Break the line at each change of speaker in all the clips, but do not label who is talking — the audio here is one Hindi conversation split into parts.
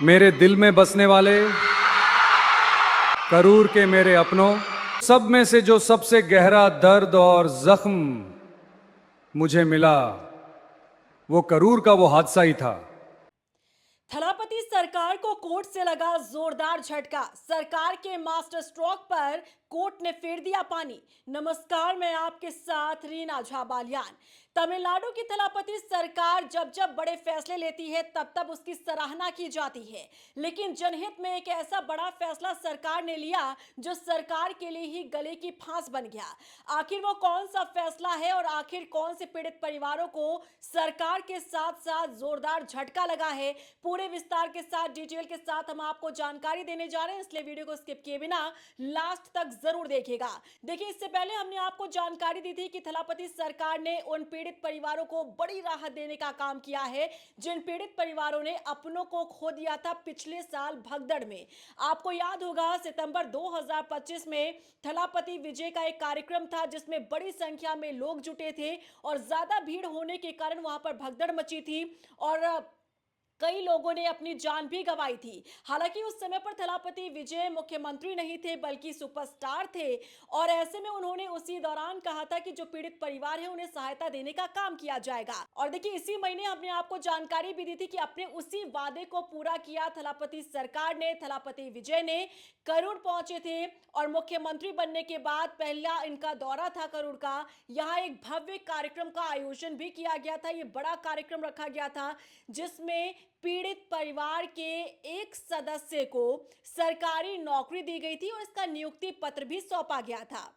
मेरे दिल में बसने वाले करूर के मेरे अपनों, सब में से जो सबसे गहरा दर्द और जख्म मुझे मिला, वो करूर का वो हादसा ही था।
थलापति सरकार को कोर्ट से लगा जोरदार झटका। सरकार के मास्टर स्ट्रोक पर कोर्ट ने फेर दिया पानी। नमस्कार, मैं आपके साथ रीना झा बालियान। तमिलनाडु की थलापति सरकार जब जब बड़े फैसले लेती है तब तब उसकी सराहना की जाती है, लेकिन जनहित में एक ऐसा बड़ा फैसला सरकार ने लिया जो सरकार के लिए ही गले की फांस बन गया। आखिर वो कौन सा फैसला है और आखिर कौन से पीड़ित परिवारों को सरकार के साथ साथ जोरदार झटका लगा है, पूरे विस्तार के साथ डिटेल के साथ हम आपको जानकारी देने जा रहे हैं, इसलिए वीडियो को स्किप किए बिना लास्ट तक जरूर देखिएगा। देखिए, इससे पहले हमने आपको जानकारी दी थी कि थलापति सरकार ने उन पीड़ित परिवारों को बड़ी राहत देने का काम किया है जिन पीड़ित परिवारों ने अपनों को खो दिया था पिछले साल भगदड़ में। आपको याद होगा, सितंबर 2025 में थलापति विजय का एक कार्यक्रम था जिसमें बड़ी संख्या में लोग जुटे थे और ज्यादा भीड़ होने के कारण वहां पर भगदड़ मची थी और कई लोगों ने अपनी जान भी गंवाई थी। हालांकि उस समय पर थलापति विजय मुख्यमंत्री नहीं थे बल्कि सुपरस्टार थे और ऐसे में उन्होंने उसी दौरान कहा था कि जो पीड़ित परिवार है उन्हें सहायता देने का काम किया जाएगा। और देखिए, इसी महीने हमने आपको जानकारी भी दी थी कि अपने उसी वादे को पूरा किया थलापति सरकार ने। थलापति विजय ने करूर पहुंचे थे और मुख्यमंत्री बनने के बाद पहला इनका दौरा था करूर का। यहाँ एक भव्य कार्यक्रम का आयोजन भी किया गया था। ये बड़ा कार्यक्रम रखा गया था जिसमें पीड़ित परिवार के एक सदस्य को सरकारी नौकरी दी गई थी और इसका नियुक्ति पत्र भी सौंपा गया था,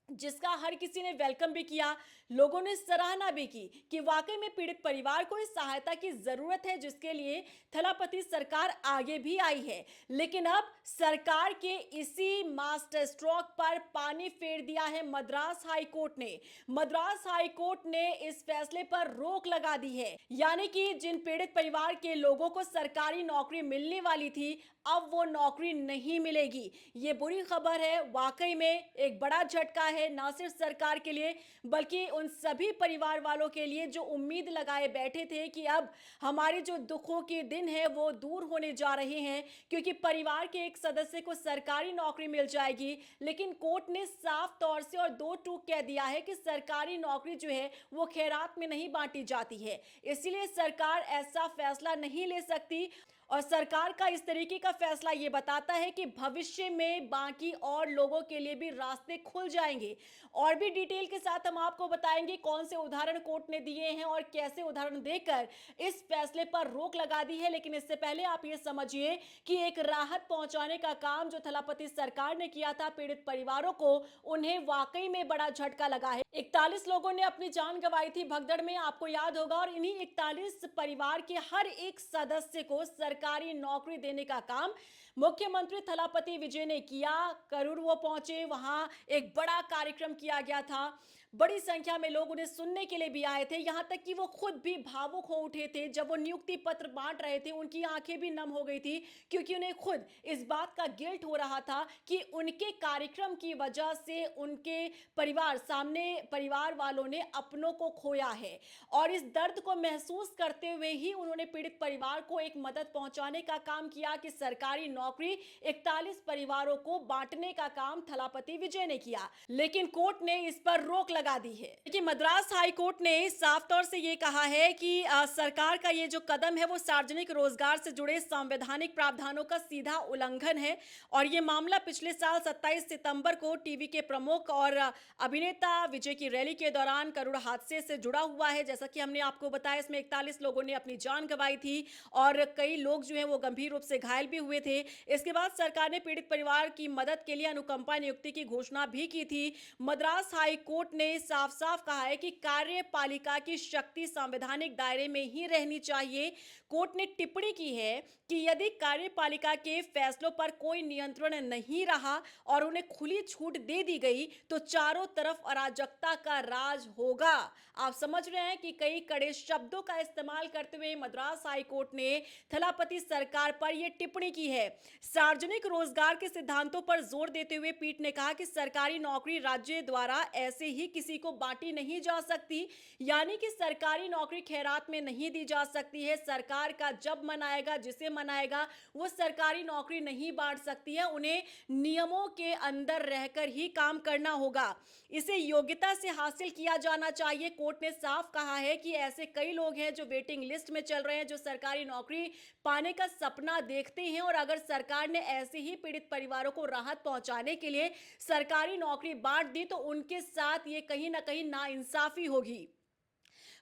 जिसका हर किसी ने वेलकम भी किया। लोगों ने सराहना भी की कि वाकई में पीड़ित परिवार को इस सहायता की जरूरत है जिसके लिए थलापति सरकार आगे भी आई है। लेकिन अब सरकार के इसी मास्टर स्ट्रोक पर पानी फेर दिया है मद्रास हाई कोर्ट ने। मद्रास हाई कोर्ट ने इस फैसले पर रोक लगा दी है, यानी कि जिन पीड़ित परिवार के लोगों को सरकारी नौकरी मिलने वाली थी अब वो नौकरी नहीं मिलेगी। ये बुरी खबर है, वाकई में एक बड़ा झटका है, ना सिर्फ सरकार के लिए बल्कि उन सभी परिवार वालों के लिए जो उम्मीद लगाए बैठे थे कि अब हमारे जो दुखों के दिन है वो दूर होने जा रहे हैं क्योंकि परिवार के एक सदस्य को सरकारी नौकरी मिल जाएगी। लेकिन कोर्ट ने साफ तौर से और दो टूक कह दिया है कि सरकारी नौकरी जो है वो खैरात में नहीं बांटी जाती है, इसलिए सरकार ऐसा फैसला नहीं ले सकती। और सरकार का इस तरीके का फैसला ये बताता है कि भविष्य में बाकी और लोगों के लिए भी रास्ते खुल जाएंगे। और भी डिटेल के साथ हम आपको बताएंगे कौन से उदाहरण कोर्ट ने दिए हैं और कैसे उदाहरण देकर इस फैसले पर रोक लगा दी है। लेकिन इससे पहले आप ये समझिए कि एक राहत पहुंचाने का काम जो थलापति सरकार ने किया था पीड़ित परिवारों को, उन्हें वाकई में बड़ा झटका लगा है। 41 लोगों ने अपनी जान गंवाई थी भगदड़ में, आपको याद होगा, और इन्हीं 41 परिवार के हर एक सदस्य को सरकारी नौकरी देने का काम मुख्यमंत्री थलापति विजय ने किया। करूर वो पहुंचे, वहां एक बड़ा कार्यक्रम किया गया था। बड़ी संख्या में लोग उन्हें सुनने के लिए भी आए थे, यहां तक कि वो खुद भी भावुक हो उठे थे जब वो नियुक्ति पत्र बांट रहे थे। उनकी आंखें भी नम हो गई थी क्योंकि उन्हें खुद इस बात का गिल्ट हो रहा था कि उनके कार्यक्रम की वजह से उनके परिवार वालों ने अपनों को खोया है। और इस दर्द को महसूस करते हुए ही उन्होंने पीड़ित परिवार को एक मदद पहुंचाने का काम किया कि सरकारी नौकरी 41 परिवारों को बांटने का काम थलापति विजय ने किया। लेकिन कोर्ट ने इस पर रोक लगा दी है। देखिए, मद्रास हाई कोर्ट ने साफ तौर से ये कहा है कि सरकार का ये जो कदम है वो सार्वजनिक रोजगार से जुड़े संवैधानिक प्रावधानों का सीधा उल्लंघन है। और ये मामला पिछले साल 27 सितंबर को टीवी के प्रमुख और अभिनेता विजय की रैली के दौरान करूड़ हादसे से जुड़ा हुआ है। जैसा कि हमने आपको बताया, इसमें 41 लोगों ने अपनी जान गंवाई थी और कई लोग जो हैं वो गंभीर रूप से घायल भी हुए थे। इसके बाद सरकार ने पीड़ित परिवार की मदद के लिए अनुकंपा नियुक्ति की घोषणा भी की थी। मद्रास हाई कोर्ट ने साफ साफ कहा है कि कार्यपालिका की शक्ति संवैधानिक दायरे में ही रहनी चाहिए। कोर्ट ने टिप्पणी की है कि यदि कार्यपालिका के फैसलों पर कोई नियंत्रण नहीं रहा और उन्हें खुली छूट दे दी गई तो चारों तरफ अराजकता सत्ता का राज होगा। आप समझ रहे हैं कि कई कड़े शब्दों का इस्तेमाल करते हुए मद्रास हाई कोर्ट ने थलापति सरकार पर यह टिप्पणी की है। सार्वजनिक रोजगार के सिद्धांतों पर जोर देते हुए पीठ ने कहा कि सरकारी नौकरी राज्य द्वारा ऐसे ही किसी को बांटी नहीं जा सकती, यानी कि सरकारी नौकरी खैरात में नहीं दी जा सकती है। सरकार का जब मन आएगा, जिसे मन आएगा, वो सरकारी नौकरी नहीं बांट सकती है। उन्हें नियमों के अंदर रहकर ही काम करना होगा। इसे योग्यता से हासिल किया जाना चाहिए। कोर्ट ने साफ कहा है कि ऐसे कई लोग हैं जो वेटिंग लिस्ट में चल रहे हैं, जो सरकारी नौकरी पाने का सपना देखते हैं, और अगर सरकार ने ऐसे ही पीड़ित परिवारों को राहत पहुंचाने के लिए सरकारी नौकरी बांट दी तो उनके साथ ये कहीं ना कहीं नाइंसाफी होगी।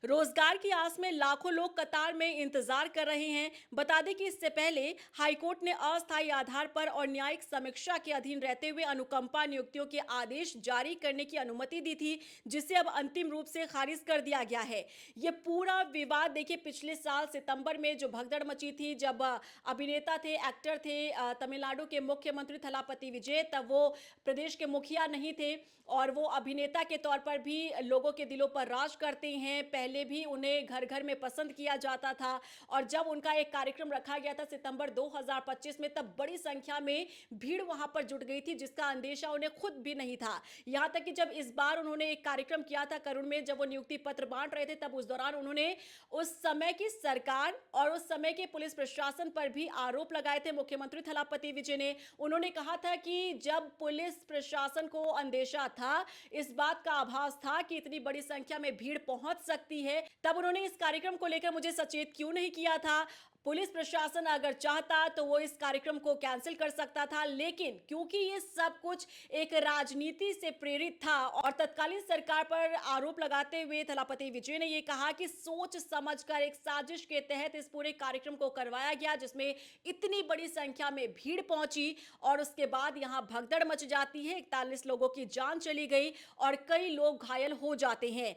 रोजगार की आस में लाखों लोग कतार में इंतजार कर रहे हैं। बता दें कि इससे पहले हाईकोर्ट ने अस्थायी आधार पर और न्यायिक समीक्षा के अधीन रहते हुए अनुकंपा नियुक्तियों के आदेश जारी करने की अनुमति दी थी, जिसे अब अंतिम रूप से खारिज कर दिया गया है। यह पूरा विवाद देखिए पिछले साल सितंबर में जो भगदड़ मची थी, जब अभिनेता थे, एक्टर थे, तमिलनाडु के मुख्यमंत्री थलापति विजय, तब वो प्रदेश के मुखिया नहीं थे और वो अभिनेता के तौर पर भी लोगों के दिलों पर राज करते हैं। पहले भी उन्हें घर घर में पसंद किया जाता था, और जब उनका एक कार्यक्रम रखा गया था सितंबर 2025 में, तब बड़ी संख्या में भीड़ वहां पर जुट गई थी, जिसका अंदेशा उन्हें खुद भी नहीं था। यहां तक कि जब इस बार उन्होंने एक कार्यक्रम किया था करुण में, जब वो नियुक्ति पत्र बांट रहे थे, तब उस दौरान उन्होंने उस समय की सरकार और उस समय के पुलिस प्रशासन पर भी आरोप लगाए थे। मुख्यमंत्री थलापति विजय ने उन्होंने कहा था कि जब पुलिस प्रशासन को अंदेशा था, इस बात का आभास था कि इतनी बड़ी संख्या में भीड़ पहुंच सकती है, तब उन्होंने इस कार्यक्रम को लेकर मुझे सचेत क्यों नहीं किया था। पुलिस प्रशासन अगर चाहता तो वो इस कार्यक्रम को कैंसिल कर सकता था, लेकिन क्योंकि ये सब कुछ एक राजनीति से प्रेरित था और तत्कालीन सरकार पर आरोप लगाते हुए थलापति विजय ने ये कहा कि सोच समझकर एक साजिश के तहत इस पूरे कार्यक्रम को करवाया गया, जिसमें इतनी बड़ी संख्या में भीड़ पहुंची और उसके बाद यहां भगदड़ मच जाती है। 41 लोगों की जान चली गई और कई लोग घायल हो जाते हैं।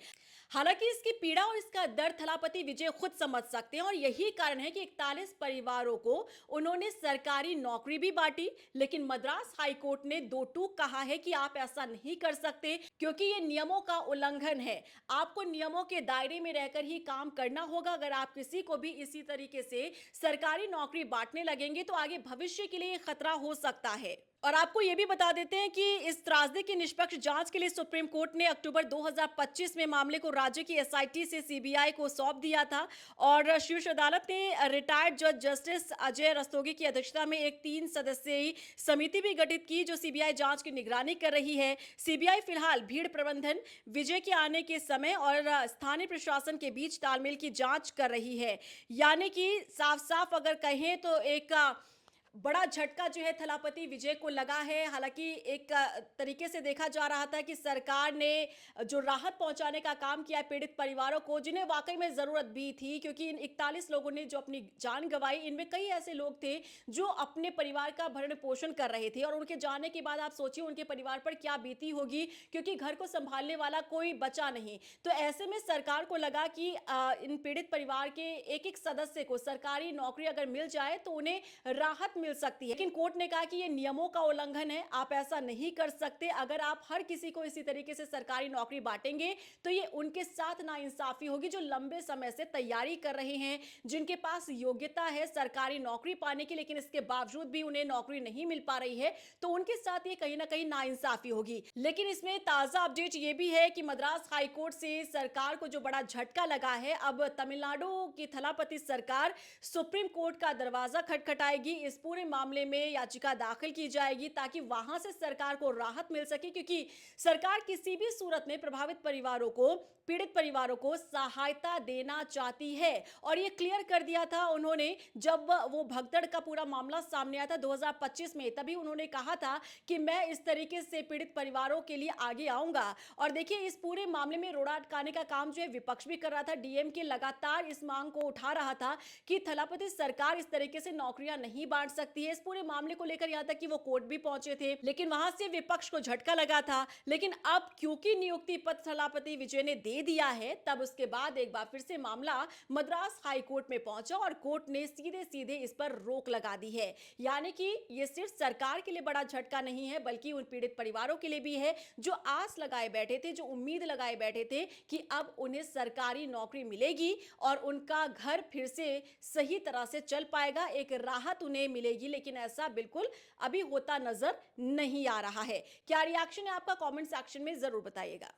हालांकि इसकी पीड़ा और इसका दर्द थलापति विजय खुद समझ सकते हैं, और यही कारण है कि 41 परिवारों को उन्होंने सरकारी नौकरी भी बांटी, लेकिन मद्रास हाईकोर्ट ने दो टूक कहा है कि आप ऐसा नहीं कर सकते, क्योंकि ये नियमों का उल्लंघन है। आपको नियमों के दायरे में रहकर ही काम करना होगा। अगर आप किसी को भी इसी तरीके से सरकारी नौकरी बांटने लगेंगे तो आगे भविष्य के लिए खतरा हो सकता है। और आपको यह भी बता देते हैं कि इस त्रासदी की निष्पक्ष जांच के लिए सुप्रीम कोर्ट ने अक्टूबर 2025 में मामले को राज्य की एसआईटी से सीबीआई को सौंप दिया था, और शीर्ष अदालत ने रिटायर्ड जज जस्टिस अजय रस्तोगी की अध्यक्षता में एक 3 सदस्यीय समिति भी गठित की, जो सीबीआई जांच की निगरानी कर रही है। सीबीआई फिलहाल भीड़ प्रबंधन, विजय के आने के समय और स्थानीय प्रशासन के बीच तालमेल की जांच कर रही है। यानी कि साफ साफ अगर कहें तो एक बड़ा झटका जो है थलापति विजय को लगा है। हालांकि एक तरीके से देखा जा रहा था कि सरकार ने जो राहत पहुंचाने का काम किया पीड़ित परिवारों को, जिन्हें वाकई में जरूरत भी थी, क्योंकि इन 41 लोगों ने जो अपनी जान गंवाई, इनमें कई ऐसे लोग थे जो अपने परिवार का भरण पोषण कर रहे थे, और उनके जाने के बाद आप सोचिए उनके परिवार पर क्या बीती होगी, क्योंकि घर को संभालने वाला कोई बचा नहीं। तो ऐसे में सरकार को लगा कि इन पीड़ित परिवार के एक एक सदस्य को सरकारी नौकरी अगर मिल जाए तो उन्हें राहत मिल सकती है। लेकिन कोर्ट ने कहा कि ये नियमों का उल्लंघन है, आप ऐसा नहीं कर सकते। अगर आप हर किसी को इसी तरीके से सरकारी नौकरी बांटेंगे तो ये उनके साथ नाइंसाफी होगी, जो लंबे समय से तैयारी कर रहे हैं, जिनके पास योग्यता है सरकारी नौकरी पाने की, लेकिन इसके बावजूद भी उन्हें नौकरी नहीं मिल पा रही है, तो उनके साथ ये कहीं ना कहीं नाइंसाफी होगी। लेकिन इसमें ताजा अपडेट ये भी है कि मद्रास हाईकोर्ट से सरकार को जो बड़ा झटका लगा है, अब तमिलनाडु की थलापति सरकार सुप्रीम कोर्ट का दरवाजा खटखटाएगी। इस पूरे मामले में याचिका दाखिल की जाएगी ताकि वहां से सरकार को राहत मिल सके, क्योंकि सरकार किसी भी सूरत में प्रभावित परिवारों को, पीड़ित परिवारों को सहायता देना चाहती है। और ये क्लियर कर दिया था उन्होंने, जब वो भगदड़ का पूरा मामला सामने आया था 2025 में, तभी उन्होंने कहा था कि मैं इस तरीके से पीड़ित परिवारों के लिए आगे आऊंगा। और देखिए इस पूरे मामले में रोड़ा अटकाने का काम जो है विपक्ष भी कर रहा था। डीएमके लगातार इस मांग को उठा रहा था कि थलापति सरकार इस तरीके से नौकरियां नहीं बांट सकती है। इस पूरे मामले को लेकर यहाँ तक कि वो कोर्ट भी पहुंचे थे, लेकिन वहां से विपक्ष को झटका लगा था। लेकिन अब क्योंकि नियुक्ति पत्र थलापति विजय ने दे दिया है, तब उसके बाद एक बार फिर से मामला मद्रास हाई कोर्ट में पहुंचा और कोर्ट ने सीधे सीधे इस पर रोक लगा दी है। यानी कि ये सिर्फ सरकार के लिए बड़ा झटका नहीं है, बल्कि उन पीड़ित परिवारों के लिए भी है जो आस लगाए बैठे थे, जो उम्मीद लगाए बैठे थे कि अब उन्हें सरकारी नौकरी मिलेगी और उनका घर फिर से सही तरह से चल पाएगा, एक राहत उन्हें मिलेगी। लेकिन ऐसा बिल्कुल अभी होता नजर नहीं आ रहा है। क्या रिएक्शन है आपका? कमेंट सेक्शन में जरूर बताइएगा।